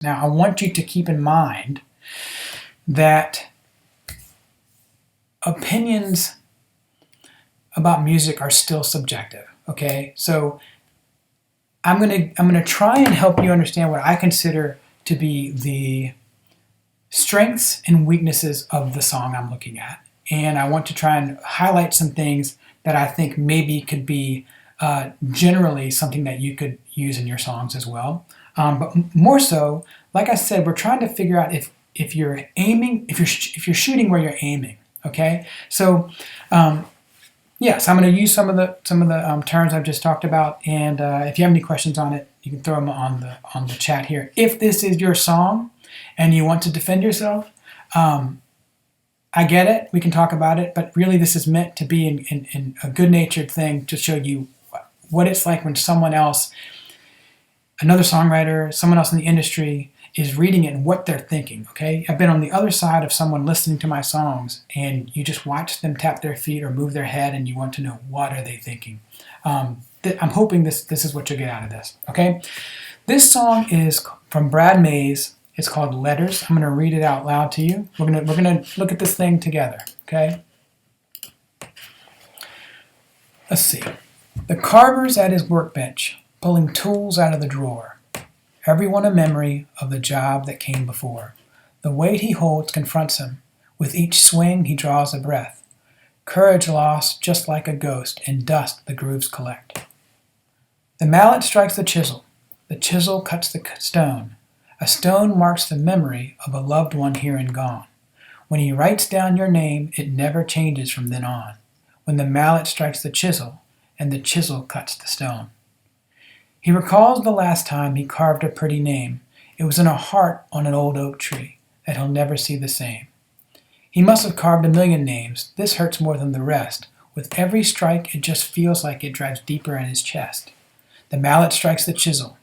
Now, I want you to keep in mind that opinions about music are still subjective, okay? So I'm gonna try and help you understand what I consider to be the strengths and weaknesses of the song I'm looking at. And I want to try and highlight some things that I think maybe could be generally something that you could use in your songs as well. But more so, like I said, we're trying to figure out if you're aiming, if you're shooting where you're aiming. Okay, so yes, I'm going to use some of the terms I've just talked about, and if you have any questions on it, you can throw them on the chat here. If this is your song and you want to defend yourself, I get it. We can talk about it, but really, this is meant to be in a good-natured thing to show you what it's like when someone else, another songwriter, someone else in the industry, is reading it and what they're thinking, okay? I've been on the other side of someone listening to my songs, and you just watch them tap their feet or move their head, and you want to know, what are they thinking? I'm hoping this is what you'll get out of this, okay? This song is from Brad Mays. It's called Letters. I'm going to read it out loud to you. We're gonna look at this thing together, okay? Let's see. The carver's at his workbench, pulling tools out of the drawer. Everyone a memory of the job that came before. The weight he holds confronts him. With each swing he draws a breath. Courage lost just like a ghost, in dust the grooves collect. The mallet strikes the chisel. The chisel cuts the stone. A stone marks the memory of a loved one here and gone. When he writes down your name, it never changes from then on. When the mallet strikes the chisel, and the chisel cuts the stone. He recalls the last time he carved a pretty name. It was in a heart on an old oak tree that he'll never see the same. He must have carved a million names. This hurts more than the rest. With every strike, it just feels like it drives deeper in his chest. The mallet strikes the chisel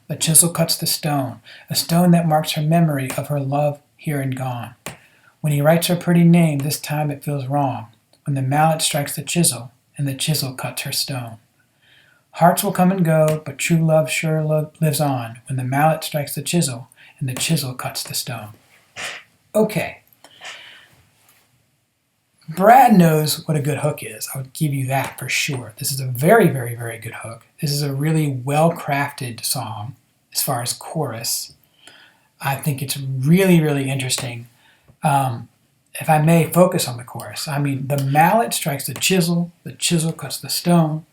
cuts the stone, a stone that marks her memory of her love here and gone. When he writes her pretty name, this time it feels wrong. When the mallet strikes the chisel, and the chisel cuts her stone. Hearts will come and go, but true love sure lives on when the mallet strikes the chisel and the chisel cuts the stone. Okay. Brad knows what a good hook is. I would give you that for sure. This is a very, very, very good hook. This is a really well-crafted song as far as chorus. I think it's really, really interesting. If I may focus on the chorus, I mean, the mallet strikes the chisel cuts the stone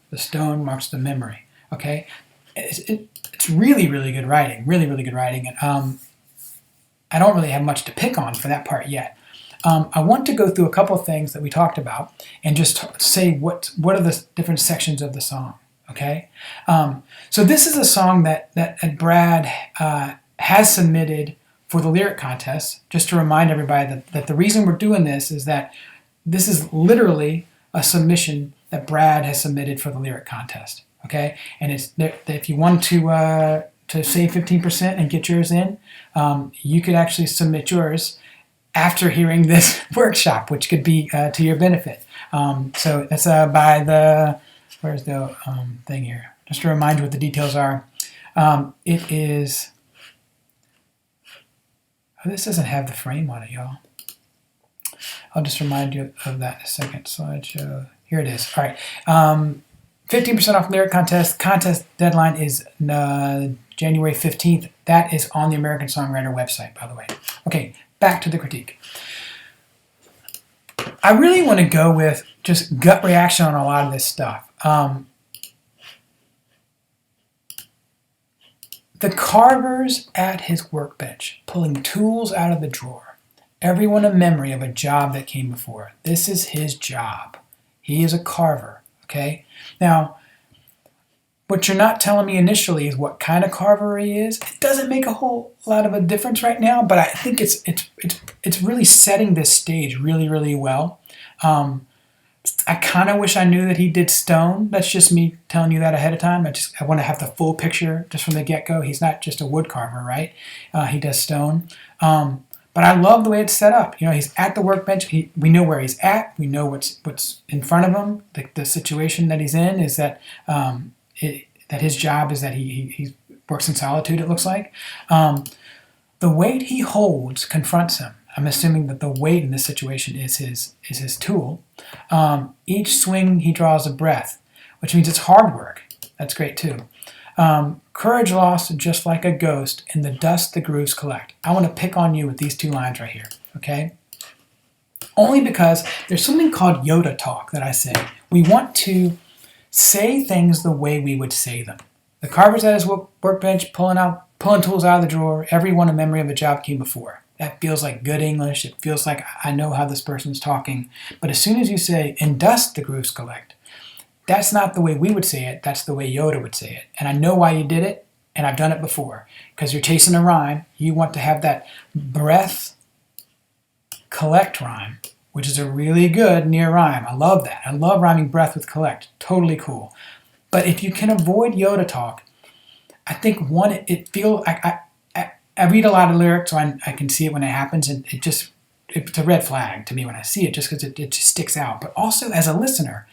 marks the memory, okay? It's really, really good writing, really, really good writing. And I don't really have much to pick on for that part yet. I want to go through a couple of things that we talked about and just say what are the different sections of the song, okay? So this is a song that Brad has submitted for the lyric contest. Just to remind everybody that the reason we're doing this is that this is literally a submission that Brad has submitted for the lyric contest, okay? And it's if you want to save 15% and get yours in, you could actually submit yours after hearing this workshop, which could be to your benefit. So that's by the, where's the thing here? Just to remind you what the details are. It is, oh, this doesn't have the frame on it, y'all. I'll just remind you of that in a second. Slideshow. Here it is. All right. 15% off lyric contest. Contest deadline is January 15th. That is on the American Songwriter website, by the way. Okay, back to the critique. I really want to go with just gut reaction on a lot of this stuff. The carver's at his workbench, pulling tools out of the drawer. Everyone a memory of a job that came before. This is his job. He is a carver, okay? Now, what you're not telling me initially is what kind of carver he is. It doesn't make a whole lot of a difference right now, but I think it's really setting this stage really, really well. I kind of wish I knew that he did stone. That's just me telling you that ahead of time. I want to have the full picture just from the get-go. He's not just a wood carver, right? He does stone. But I love the way it's set up. You know, he's at the workbench. We know where he's at. We know what's in front of him. The situation that he's in is that that his job is that he works in solitude, it looks like. The weight he holds confronts him. I'm assuming that the weight in this situation is his tool. Each swing he draws a breath, which means it's hard work. That's great too. Courage lost just like a ghost, in the dust the grooves collect. I want to pick on you with these 2 lines right here, okay? Only because there's something called Yoda talk that I say. We want to say things the way we would say them. The carver's at his workbench, pulling tools out of the drawer. Everyone a memory of a job came before. That feels like good English. It feels like I know how this person's talking. But as soon as you say, in dust the grooves collect, that's not the way we would say it. That's the way Yoda would say it. And I know why you did it, and I've done it before. Because you're chasing a rhyme. You want to have that breath collect rhyme, which is a really good near rhyme. I love that. I love rhyming breath with collect. Totally cool. But if you can avoid Yoda talk, I think it feels, I read a lot of lyrics, so I can see it when it happens, and it's a red flag to me when I see it, just because it just sticks out. But also as a listener,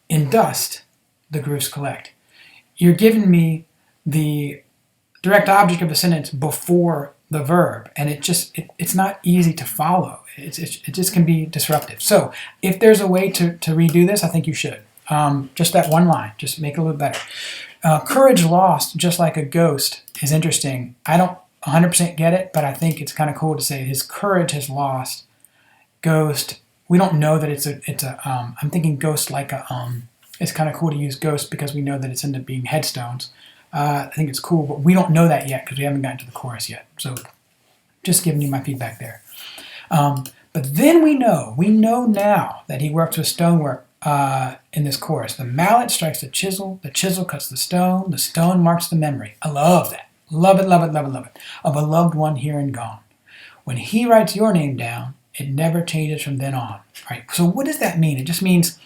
in dust, the grooves collect. You're giving me the direct object of a sentence before the verb, and it's not easy to follow. It just can be disruptive. So if there's a way to redo this, I think you should. Just that 1 line, just make it a little better. Courage lost just like a ghost is interesting. I don't 100% get it, but I think it's kind of cool to say his courage has lost. Ghost, we don't know that it's a I'm thinking ghost like it's kind of cool to use ghost because we know that it's ended up being headstones. I think it's cool, but we don't know that yet because we haven't gotten to the chorus yet. So just giving you my feedback there. But then we know now that he works with stonework in this chorus. The mallet strikes the chisel cuts the stone marks the memory. I love that. Love it, love it, love it, love it. Of a loved one here and gone. When he writes your name down, it never changes from then on. All right, so what does that mean? It just means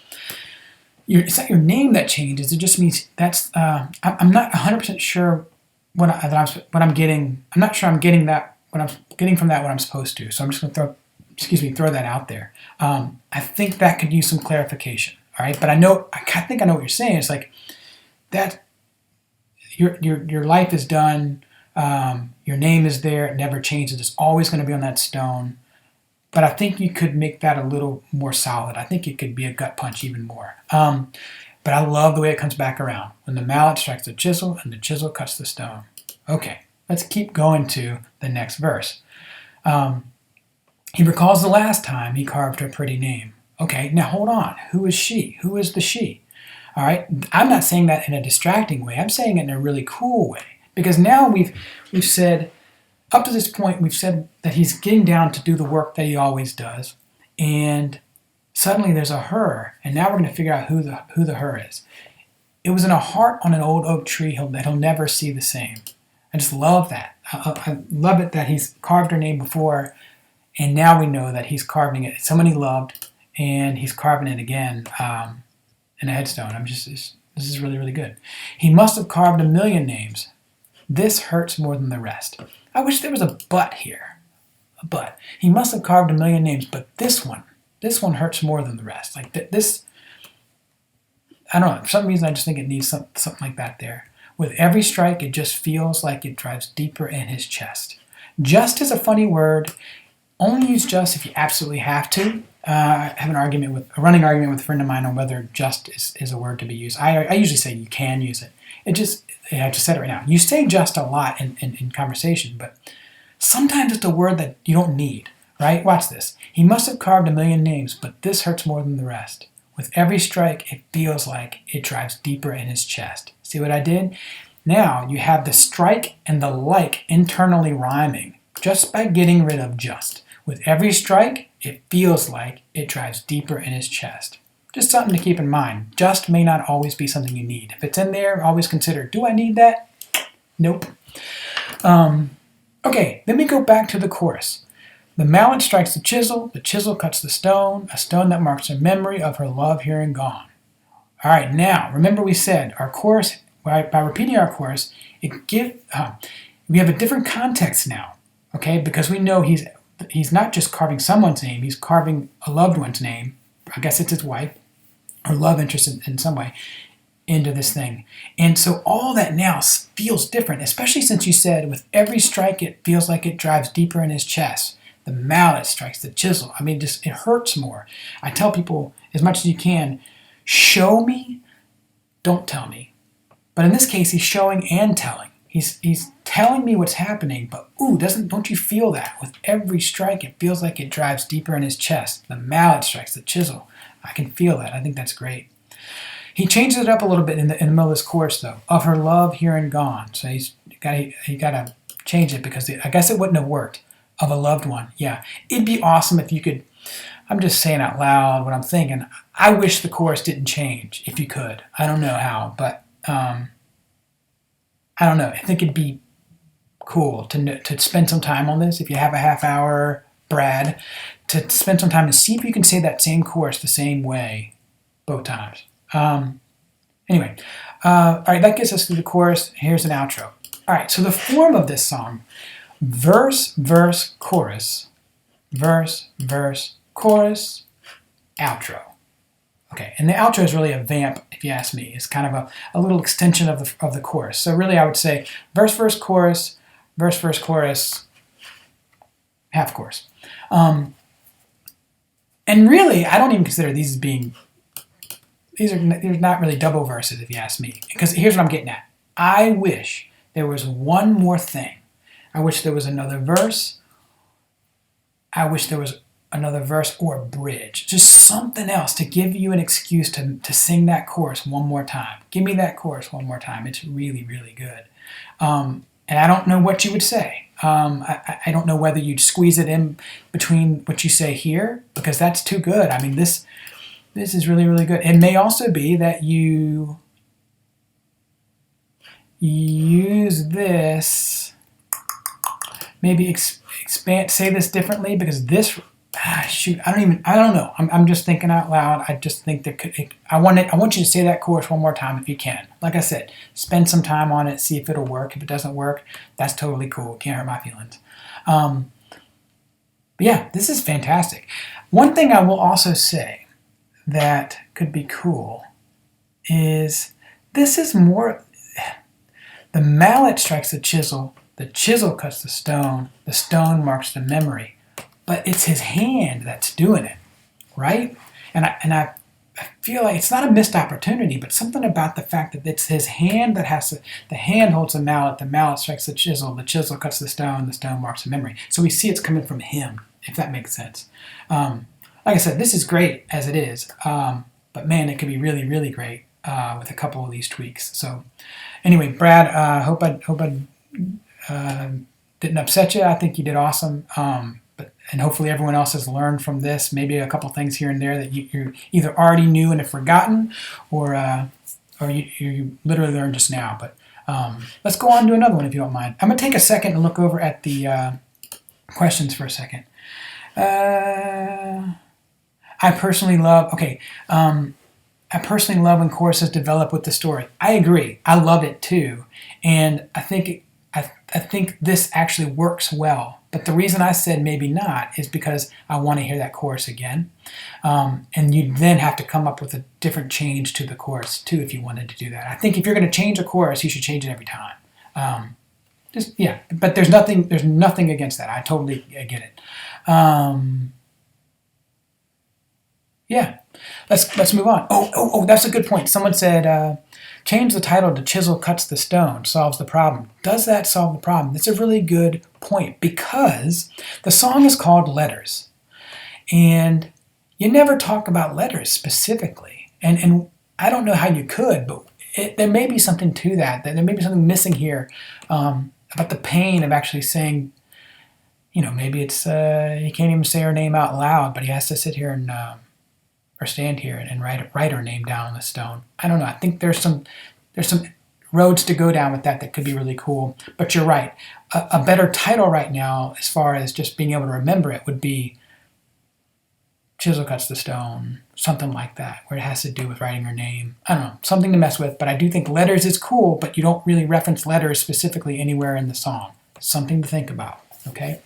it's not your name that changes. It just means that's. I'm not 100% sure what I'm getting. I'm not sure I'm getting that. What I'm getting from that what I'm supposed to. So I'm just going to throw that out there. I think that could use some clarification. All right, but I think I know what you're saying. It's like that. Your life is done. Your name is there. It never changes. It's always going to be on that stone. But I think you could make that a little more solid. I think it could be a gut punch even more. But I love the way it comes back around. When the mallet strikes the chisel and the chisel cuts the stone. Okay, let's keep going to the next verse. He recalls the last time he carved her pretty name. Okay, now hold on. Who is she? Who is the she? All right, I'm not saying that in a distracting way. I'm saying it in a really cool way. Because now we've said, up to this point, we've said that he's getting down to do the work that he always does. And suddenly there's a her. And now we're going to figure out who the her is. It was in a heart on an old oak tree that he'll never see the same. I just love that. I love it that he's carved her name before. And now we know that he's carving it. It's someone he loved. And he's carving it again in a headstone. This is really, really good. He must have carved a million names. This hurts more than the rest. I wish there was a but here. A but. He must have carved a million names, but this one hurts more than the rest. Like this, I don't know. For some reason, I just think it needs something like that there. With every strike, it just feels like it drives deeper in his chest. Just is a funny word. Only use just if you absolutely have to. I have a running argument with a friend of mine on whether just is a word to be used. I usually say you can use it. I just said it right now. You say just a lot in conversation, but sometimes it's a word that you don't need, right? Watch this. He must have carved a million names, but this hurts more than the rest. With every strike, it feels like it drives deeper in his chest. See what I did? Now you have the strike and the like internally rhyming just by getting rid of just. With every strike, it feels like it drives deeper in his chest. Just something to keep in mind. Just may not always be something you need. If it's in there, always consider, do I need that? Nope. Okay, then we go back to the chorus. The mallet strikes the chisel cuts the stone, a stone that marks a memory of her love here and gone. All right, now, remember we said our chorus, by repeating our chorus, we have a different context now, okay? Because we know he's not just carving someone's name, he's carving a loved one's name. I guess it's his wife, or love interest in some way. into this thing. And so all that now feels different, especially since you said with every strike it feels like it drives deeper in his chest. The mallet strikes the chisel. I mean, just it hurts more. I tell people as much as you can, show me, don't tell me. But in this case, he's showing and telling. He's telling me what's happening, but don't you feel that? With every strike, it feels like it drives deeper in his chest. The mallet strikes the chisel. I can feel that. I think that's great. He changes it up a little bit in the middle of this chorus, though. Of her love, here and gone. So he got to change it because I guess it wouldn't have worked. Of a loved one, yeah. It'd be awesome if you could. I'm just saying out loud what I'm thinking. I wish the chorus didn't change. If you could, I don't know how, but I don't know. I think it'd be cool to spend some time on this. If you have a half hour, Brad, to spend some time and see if you can say that same chorus the same way both times. Anyway, all right, that gets us through the chorus. Here's an outro. All right, so the form of this song, verse, verse, chorus, verse, verse, chorus, outro. Okay, and the outro is really a vamp, if you ask me. It's kind of a little extension of the chorus. So really I would say verse, verse, chorus, half chorus. And really, I don't even consider these as being, they're not really double verses, if you ask me. Because here's what I'm getting at. I wish there was one more thing. I wish there was another verse. I wish there was another verse or a bridge. Just something else to give you an excuse to sing that chorus one more time. Give me that chorus one more time. It's really, really good. And I don't know what you would say. I don't know whether you'd squeeze it in between what you say here, because that's too good. I mean, this is really, really good. It may also be that you use this, maybe expand, say this differently, because this, shoot, I don't know. I'm just thinking out loud. I just think that I want you to say that chorus one more time if you can. Like I said, spend some time on it, see if it'll work. If it doesn't work, that's totally cool. Can't hurt my feelings. But yeah, this is fantastic. One thing I will also say that could be cool is this is more, the mallet strikes the chisel cuts the stone marks the memory. But it's his hand that's doing it, right? And I feel like it's not a missed opportunity, but something about the fact that it's his hand that the hand holds the mallet strikes the chisel cuts the stone marks the memory. So we see it's coming from him, if that makes sense. Like I said, this is great as it is, but man, it could be really, really great with a couple of these tweaks. So anyway, Brad, hope I didn't upset you. I think you did awesome. And hopefully everyone else has learned from this, maybe a couple things here and there that you either already knew and have forgotten, or you literally learned just now. But let's go on to another one if you don't mind. I'm going to take a second and look over at the questions for a second. I personally love when choruses develop with the story. I agree. I love it too. And I think this actually works well. But the reason I said maybe not is because I want to hear that chorus again. And you then have to come up with a different change to the chorus too if you wanted to do that. I think if you're going to change a chorus, you should change it every time. But there's nothing against that. I totally get it. Let's move on. Oh, that's a good point. Someone said, change the title to Chisel Cuts the Stone, solves the problem. Does that solve the problem? That's a really good point, because the song is called Letters. And you never talk about letters specifically. And I don't know how you could, but there may be something to that. There may be something missing here about the pain of actually saying, maybe it's, he can't even say her name out loud, but he has to sit here and or stand here and write her name down on the stone. I don't know. I think there's some roads to go down with that could be really cool. But you're right. A better title right now, as far as just being able to remember it, would be Chisel Cuts the Stone, something like that, where it has to do with writing her name. I don't know, something to mess with. But I do think Letters is cool, but you don't really reference letters specifically anywhere in the song. Something to think about. Okay.